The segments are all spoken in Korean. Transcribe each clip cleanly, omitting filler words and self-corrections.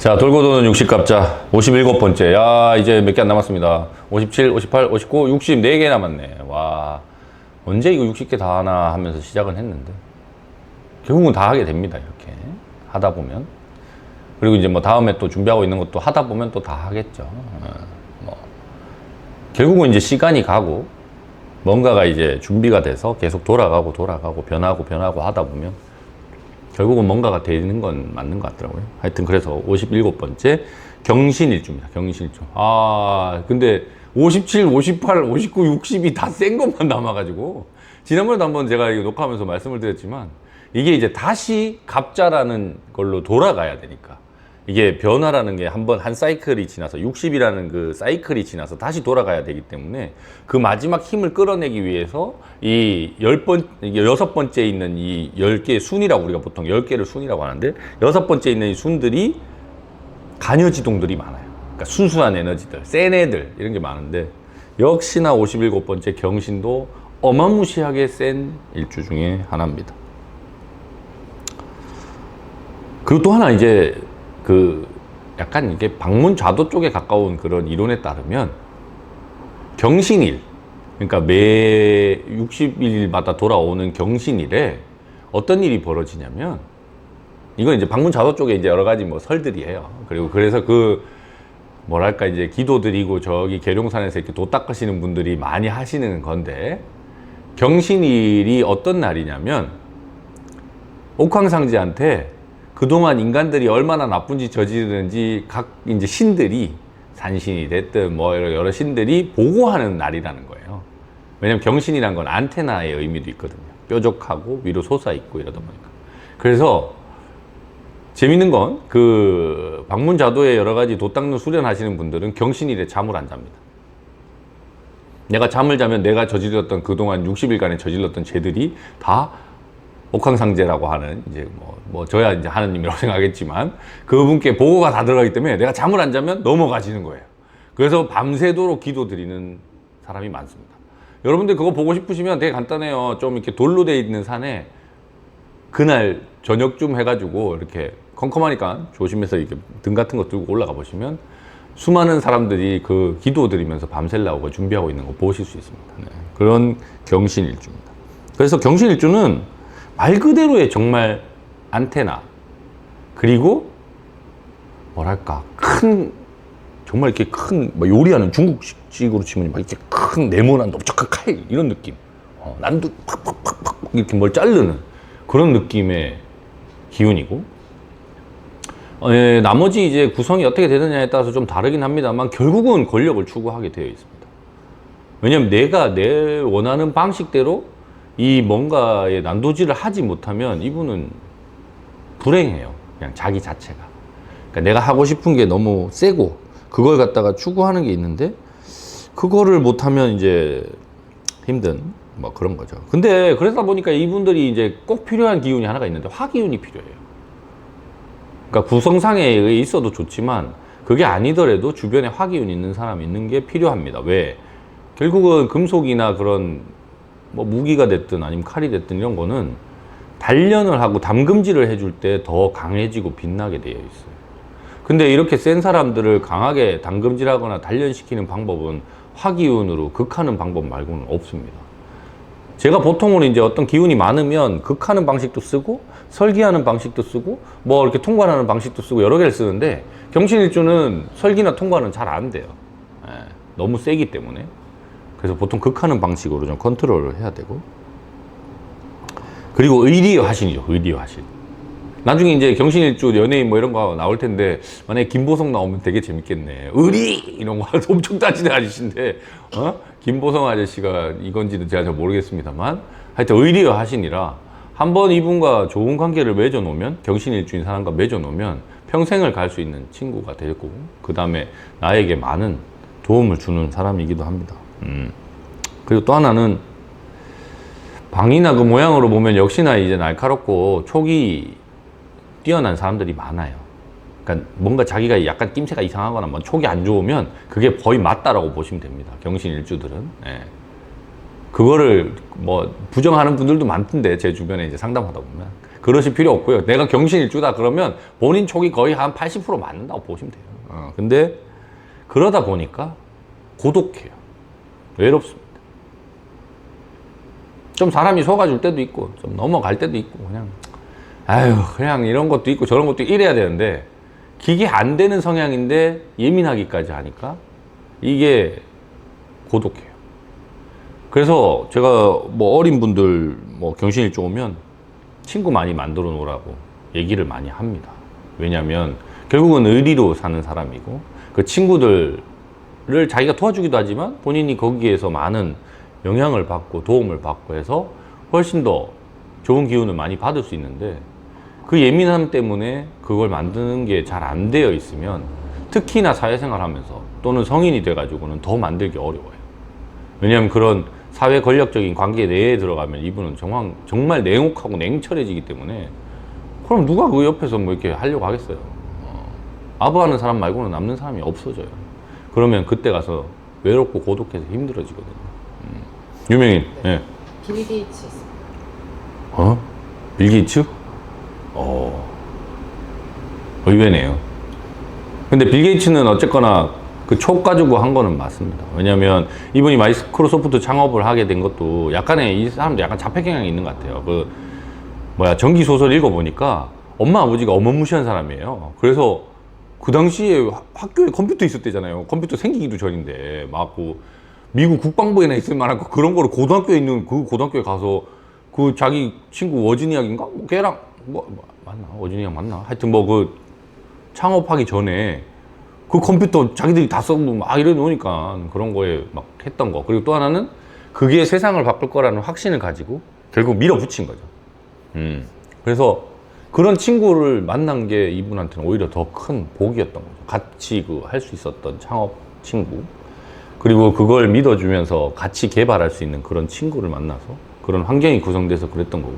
자, 돌고 도는 60갑자 57번째. 야, 이제 몇 개 안 남았습니다. 57, 58, 59, 60 4개 남았네. 와, 언제 이거 60개 다 하나 하면서 시작은 했는데 결국은 다 하게 됩니다. 이렇게 하다 보면. 그리고 이제 뭐 다음에 또 준비하고 있는 것도 하다 보면 또 다 하겠죠. 뭐 결국은 이제 시간이 가고 뭔가가 이제 준비가 돼서 계속 돌아가고 변하고 하다 보면 결국은 뭔가가 되는 건 맞는 것 같더라고요. 하여튼 그래서 57번째 경신일주입니다. 경신일주. 아, 근데 57, 58, 59, 60이 다 센 것만 남아가지고 지난번에도 한번 제가 이거 녹화하면서 말씀을 드렸지만 이게 이제 다시 갑자라는 걸로 돌아가야 되니까 이게 변화라는 게 한 사이클이 지나서 60이라는 그 사이클이 지나서 다시 돌아가야 되기 때문에 그 마지막 힘을 끌어내기 위해서 이 6번째 있는 이 10개의 순이라고 우리가 보통 10개를 순이라고 하는데 6번째 있는 이 순들이 간여지동들이 많아요. 그러니까 순수한 에너지들, 센 애들 이런 게 많은데 역시나 57번째 경신도 어마무시하게 센 일주 중에 하나입니다. 그리고 또 하나 이제 그 약간 이게 방문좌도 쪽에 가까운 그런 이론에 따르면 경신일, 그러니까 매 60일마다 돌아오는 경신일에 어떤 일이 벌어지냐면 이건 이제 방문좌도 쪽에 이제 여러 가지 뭐 설들이에요. 그리고 그래서 그 뭐랄까 이제 기도 드리고 저기 계룡산에서 이렇게 도 닦으시는 분들이 많이 하시는 건데 경신일이 어떤 날이냐면 옥황상제한테 그동안 인간들이 얼마나 나쁜 짓 저지르는지 각 이제 신들이 산신이 됐든 뭐 여러 신들이 보고하는 날이라는 거예요. 왜냐면 경신이란 건 안테나의 의미도 있거든요. 뾰족하고 위로 솟아있고 이러다 보니까. 그래서 재밌는 건 그 방문자도에 여러 가지 도 닦는 수련하시는 분들은 경신일에 잠을 안 잡니다. 내가 잠을 자면 내가 저질렀던 그동안 60일간에 저질렀던 죄들이 다 옥황상제라고 하는 이제 뭐 저야 이제 하느님이라고 생각하겠지만 그분께 보고가 다 들어가기 때문에 내가 잠을 안 자면 넘어가지는 거예요. 그래서 밤새도록 기도 드리는 사람이 많습니다. 여러분들 그거 보고 싶으시면 되게 간단해요. 좀 이렇게 돌로 돼 있는 산에 그날 저녁쯤 해가지고 이렇게 컴컴하니까 조심해서 이렇게 등 같은 거 들고 올라가 보시면 수많은 사람들이 그 기도 드리면서 밤새려고 준비하고 있는 거 보실 수 있습니다. 네. 그런 경신일주입니다. 그래서 경신일주는 말 그대로의 정말 안테나, 그리고 뭐랄까 큰 정말 이렇게 큰 뭐 요리하는 중국식으로 치면 막 이렇게 큰 네모난 넓적한 칼 이런 느낌, 난도 팍팍팍팍 이렇게 뭘 자르는 그런 느낌의 기운이고, 나머지 이제 구성이 어떻게 되느냐에 따라서 좀 다르긴 합니다만 결국은 권력을 추구하게 되어 있습니다. 왜냐면 내가 내 원하는 방식대로 이 뭔가의 난도질을 하지 못하면 이분은 불행해요. 그냥 자기 자체가. 그러니까 내가 하고 싶은 게 너무 세고 그걸 갖다가 추구하는 게 있는데 그거를 못하면 이제 힘든 뭐 그런 거죠. 근데 그러다 보니까 이분들이 이제 꼭 필요한 기운이 하나가 있는데 화기운이 필요해요. 그러니까 구성상에 있어도 좋지만 그게 아니더라도 주변에 화기운이 있는 사람이 있는 게 필요합니다. 왜? 결국은 금속이나 그런 뭐 무기가 됐든 아니면 칼이 됐든 이런 거는 단련을 하고 담금질을 해줄 때 더 강해지고 빛나게 되어 있어요. 근데 이렇게 센 사람들을 강하게 담금질하거나 단련시키는 방법은 화기운으로 극하는 방법 말고는 없습니다. 제가 보통은 이제 어떤 기운이 많으면 극하는 방식도 쓰고 설기하는 방식도 쓰고 뭐 이렇게 통관하는 방식도 쓰고 여러 개를 쓰는데 경신일주는 설기나 통관은 잘 안 돼요. 너무 세기 때문에. 그래서 보통 극하는 방식으로 좀 컨트롤을 해야 되고, 그리고 의리화신이죠. 의리화신. 나중에 이제 경신일주 연예인 뭐 이런 거 나올 텐데 만약에 김보성 나오면 되게 재밌겠네. 의리 이런 거 엄청 따지는 아저씨인데 김보성 아저씨가 이건지는 제가 잘 모르겠습니다만 하여튼 의리화신이라 한번 이분과 좋은 관계를 맺어놓으면, 경신일주인 사람과 맺어놓으면 평생을 갈 수 있는 친구가 되고 그 다음에 나에게 많은 도움을 주는 사람이기도 합니다. 그리고 또 하나는 방이나 그 모양으로 보면 역시나 이제 날카롭고 촉이 뛰어난 사람들이 많아요. 그러니까 뭔가 자기가 약간 낌새가 이상하거나 뭐 촉이 안 좋으면 그게 거의 맞다라고 보시면 됩니다. 경신일주들은. 예. 그거를 뭐 부정하는 분들도 많던데 제 주변에 이제 상담하다 보면 그러실 필요 없고요. 내가 경신일주다 그러면 본인 촉이 거의 한 80% 맞는다고 보시면 돼요. 근데 그러다 보니까 고독해요. 외롭습니다. 좀 사람이 속아줄 때도 있고 좀 넘어갈 때도 있고 그냥 이런 것도 있고 저런 것도 이래야 되는데 기계 안 되는 성향인데 예민하기까지 하니까 이게 고독해요. 그래서 제가 뭐 어린 분들 뭐 경신일주 오면 친구 많이 만들어 놓으라고 얘기를 많이 합니다. 왜냐하면 결국은 의리로 사는 사람이고 그 친구들을 자기가 도와주기도 하지만 본인이 거기에서 많은 영향을 받고 도움을 받고 해서 훨씬 더 좋은 기운을 많이 받을 수 있는데 그 예민함 때문에 그걸 만드는 게 잘 안 되어 있으면 특히나 사회생활 하면서 또는 성인이 돼가지고는 더 만들기 어려워요. 왜냐하면 그런 사회 권력적인 관계 내에 들어가면 이분은 정말 냉혹하고 냉철해지기 때문에 그럼 누가 그 옆에서 뭐 이렇게 하려고 하겠어요. 아부하는 사람 말고는 남는 사람이 없어져요. 그러면 그때 가서 외롭고 고독해서 힘들어지거든요. 유명인, 네. 예. 빌 게이츠 있어요. 빌 게이츠? 의외네요. 근데 빌 게이츠는 어쨌거나 그 촉 가지고 한 거는 맞습니다. 왜냐면 이분이 마이크로소프트 창업을 하게 된 것도 약간의 이 사람도 약간 자폐 경향이 있는 것 같아요. 전기 소설 읽어보니까 엄마 아버지가 어마무시한 사람이에요. 그래서 그 당시에 학교에 컴퓨터 있었대잖아요. 컴퓨터 생기기도 전인데 미국 국방부에나 있을 만한 그런 거를 고등학교에 있는 그 고등학교에 가서 그 자기 친구 워지니악인가? 걔랑 맞나? 워지니악 맞나? 하여튼 그 창업하기 전에 그 컴퓨터 자기들이 다 써고 막 이래 놓으니까 그런 거에 막 했던 거. 그리고 또 하나는 그게 세상을 바꿀 거라는 확신을 가지고 결국 밀어붙인 거죠. 그래서 그런 친구를 만난 게 이분한테는 오히려 더 큰 복이었던 거죠. 같이 할 수 있었던 창업 친구. 그리고 그걸 믿어주면서 같이 개발할 수 있는 그런 친구를 만나서 그런 환경이 구성돼서 그랬던 거고.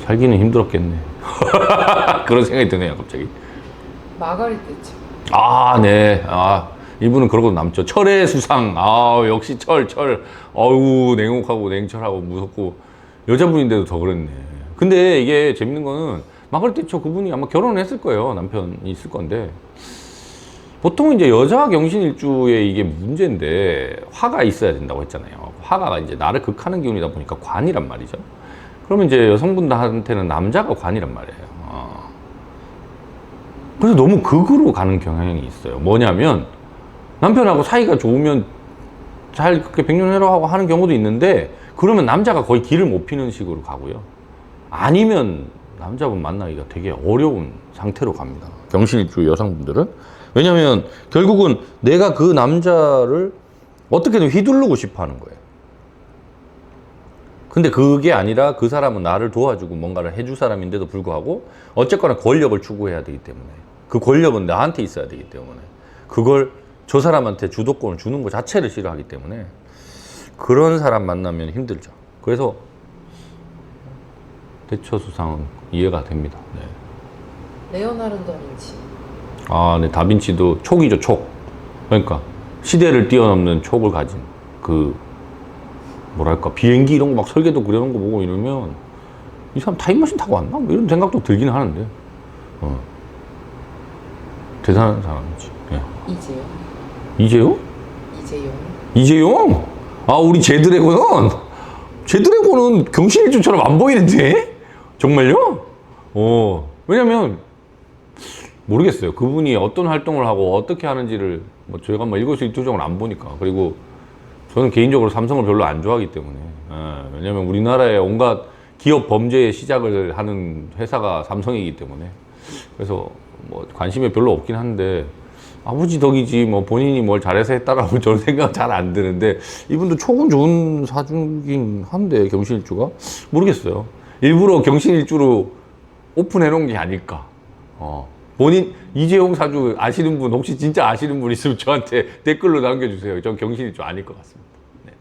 살기는 힘들었겠네. 그런 생각이 드네요, 갑자기. 마가렛 대처. 네. 이분은 그러고 남죠. 철의 수상. 역시 철. 냉혹하고 냉철하고 무섭고 여자분인데도 더 그랬네. 근데 이게 재밌는 거는 마가렛 대처 그분이 아마 결혼을 했을 거예요. 남편이 있을 건데. 보통 이제 여자 경신일주에 이게 문제인데 화가 있어야 된다고 했잖아요. 화가 이제 나를 극하는 기운이다 보니까 관이란 말이죠. 그러면 이제 여성분들한테는 남자가 관이란 말이에요. 그래서 너무 극으로 가는 경향이 있어요. 뭐냐면 남편하고 사이가 좋으면 잘 그렇게 백년해로하고 하는 경우도 있는데 그러면 남자가 거의 길을 못 피는 식으로 가고요. 아니면 남자분 만나기가 되게 어려운 상태로 갑니다. 경신일주 여성분들은. 왜냐면 결국은 내가 그 남자를 어떻게든 휘두르고 싶어 하는 거예요. 근데 그게 아니라 그 사람은 나를 도와주고 뭔가를 해줄 사람인데도 불구하고 어쨌거나 권력을 추구해야 되기 때문에 그 권력은 나한테 있어야 되기 때문에 그걸 저 사람한테 주도권을 주는 것 자체를 싫어하기 때문에 그런 사람 만나면 힘들죠. 그래서 대처수상은 이해가 됩니다. 네. 레오나르도 다빈치. 네. 다빈치도 촉이죠, 촉. 그러니까 시대를 뛰어넘는 촉을 가진 비행기 이런 거 막 설계도 그려놓은 거 보고 이러면 이 사람 타임머신 타고 왔나? 이런 생각도 들긴 하는데 대단한 사람이지. 예. 이재용? 이재용? 우리 제드래곤은 경신일주처럼 안 보이는데? 정말요? 왜냐면 모르겠어요. 그분이 어떤 활동을 하고 어떻게 하는지를 저희가 일거수일투족을 안 보니까. 그리고 저는 개인적으로 삼성을 별로 안 좋아하기 때문에. 왜냐면 우리나라의 온갖 기업 범죄의 시작을 하는 회사가 삼성이기 때문에. 그래서 관심이 별로 없긴 한데 아버지 덕이지 본인이 뭘 잘해서 했다라고 저는 생각 잘 안 드는데 이분도 촉은 좋은 사주긴 한데 경신일주가 모르겠어요. 일부러 경신일주로 오픈해 놓은 게 아닐까. 본인 이재용 사주 아시는 분 혹시 진짜 아시는 분 있으면 저한테 댓글로 남겨주세요. 전 경신일주 아닐 것 같습니다. 네.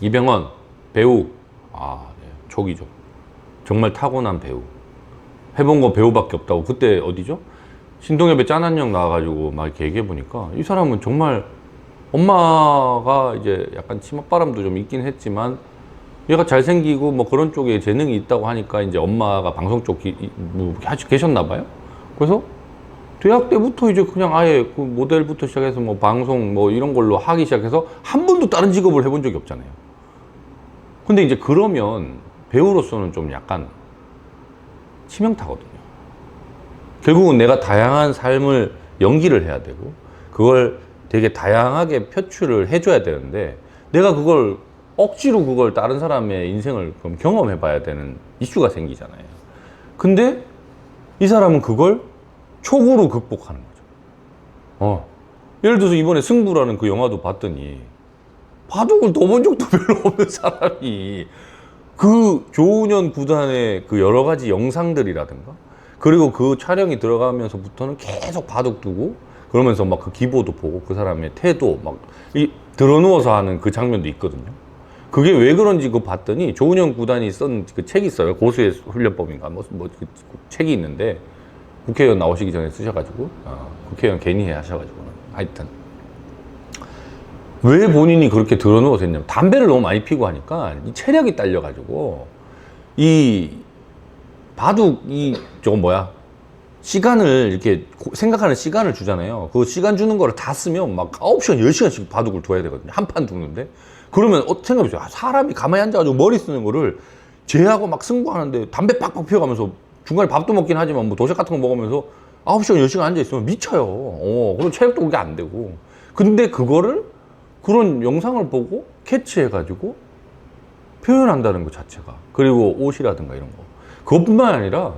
이병헌 배우. 네. 촉이죠. 정말 타고난 배우. 해본 거 배우밖에 없다고. 그때 어디죠? 신동엽의 짠한 형 나와가지고 막 이렇게 얘기해보니까 이 사람은 정말 엄마가 이제 약간 치맛바람도 좀 있긴 했지만 얘가 잘생기고 뭐 그런 쪽에 재능이 있다고 하니까 이제 엄마가 방송 쪽 뭐 계셨나 봐요. 그래서 대학 때부터 이제 그냥 아예 그 모델부터 시작해서 뭐 방송 뭐 이런 걸로 하기 시작해서 한 번도 다른 직업을 해본 적이 없잖아요. 근데 이제 그러면 배우로서는 좀 약간 치명타거든요. 결국은 내가 다양한 삶을 연기를 해야 되고 그걸 되게 다양하게 표출을 해줘야 되는데 내가 그걸 억지로 그걸 다른 사람의 인생을 그럼 경험해 봐야 되는 이슈가 생기잖아요. 근데 이 사람은 그걸 촉으로 극복하는 거죠. 예를 들어서 이번에 승부라는 그 영화도 봤더니 바둑을 둬 본 적도 별로 없는 사람이 그 조은현 구단의 그 여러 가지 영상들이라든가 그리고 그 촬영이 들어가면서부터는 계속 바둑 두고 그러면서 막 그 기보도 보고 그 사람의 태도 막 드러누워서 하는 그 장면도 있거든요. 그게 왜 그런지 그 봤더니 조은현 구단이 쓴 그 책이 있어요. 고수의 훈련법인가 그 책이 있는데 국회의원 나오시기 전에 쓰셔가지고 국회의원 괜히 하셔가지고 하여튼 왜 본인이 그렇게 드러누워서 했냐면 담배를 너무 많이 피고 하니까 이 체력이 딸려가지고 이 바둑 저거 뭐야 시간을 이렇게 생각하는 시간을 주잖아요. 그 시간 주는 거를 다 쓰면 막 9시간 10시간씩 바둑을 둬야 되거든요. 한 판 두는데 그러면 생각해보세요. 사람이 가만히 앉아가지고 머리 쓰는 거를 쟤하고 막 승부하는데 담배 팍팍 피워가면서 중간에 밥도 먹긴 하지만 뭐 도시락 같은 거 먹으면서 9시간 10시간 앉아있으면 미쳐요. 그럼 체력도 그게 안 되고 근데 그거를 그런 영상을 보고 캐치해가지고 표현한다는 것 자체가 그리고 옷이라든가 이런 거 그것뿐만 아니라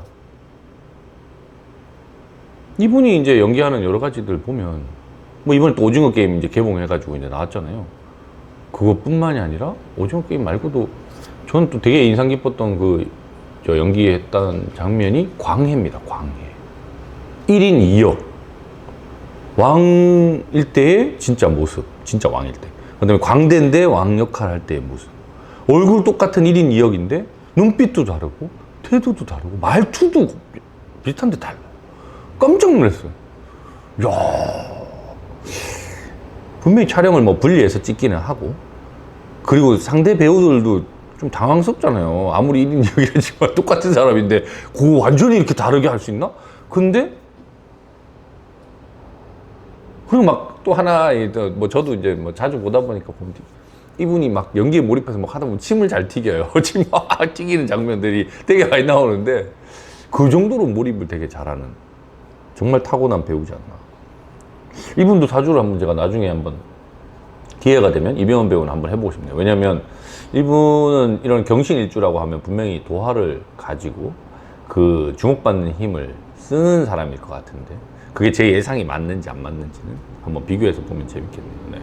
이분이 이제 연기하는 여러 가지들 보면 뭐 이번에 또 오징어 게임 이제 개봉해가지고 이제 나왔잖아요. 그것뿐만이 아니라 오징어 게임 말고도 저는 또 되게 인상 깊었던 저 연기했던 장면이 광해입니다. 광해. 1인 2역. 왕일 때의 진짜 모습. 진짜 왕일 때. 그 다음에 광대인데 왕 역할 할 때의 모습. 얼굴 똑같은 1인 2역인데 눈빛도 다르고 태도도 다르고 말투도 비슷한데 달라. 깜짝 놀랐어요. 이야. 분명히 촬영을 뭐 분리해서 찍기는 하고 그리고 상대 배우들도 좀 당황스럽잖아요. 아무리 1인 2역이라지만 똑같은 사람인데 그거 완전히 이렇게 다르게 할 수 있나? 근데 그리고 막 또 하나 뭐 저도 이제 뭐 자주 보다 보니까 보면 이분이 막 연기에 몰입해서 막 하다 보면 침을 잘 튀겨요. 침 막 튀기는 장면들이 되게 많이 나오는데 그 정도로 몰입을 되게 잘하는 정말 타고난 배우지 않나. 이분도 사주를 한번 제가 나중에 한번 기회가 되면 이병헌 배우는 한번 해보고 싶네요. 왜냐면 이분은 이런 경신일주라고 하면 분명히 도화를 가지고 그 주목받는 힘을 쓰는 사람일 것 같은데 그게 제 예상이 맞는지 안 맞는지는 한번 비교해서 보면 재밌겠네요. 네.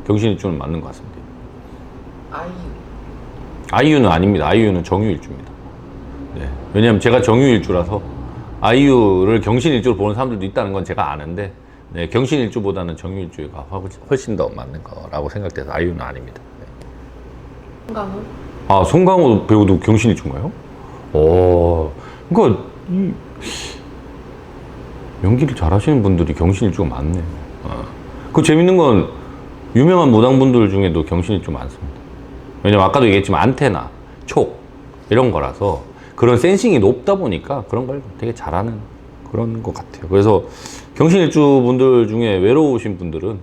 경신일주는 맞는 것 같습니다. 아이유. 아이유는 아닙니다. 아이유는 정유일주입니다. 네. 왜냐면 제가 정유일주라서 아이유를 경신일주로 보는 사람들도 있다는 건 제가 아는데 네, 경신일주보다는 정유일주가 훨씬 더 맞는 거라고 생각돼서 아이유는 아닙니다. 네. 송강호. 아, 송강호 배우도 경신일주인가요? 그러니까 연기를 잘하시는 분들이 경신일주가 많네. 그 재밌는 건 유명한 무당분들 중에도 경신일주 많습니다. 왜냐면 아까도 얘기했지만 안테나, 촉 이런 거라서 그런 센싱이 높다 보니까 그런 걸 되게 잘하는 그런 것 같아요. 그래서 경신일주 분들 중에 외로우신 분들은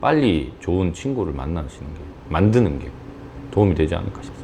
빨리 좋은 친구를 만드는 게 도움이 되지 않을까 싶습니다.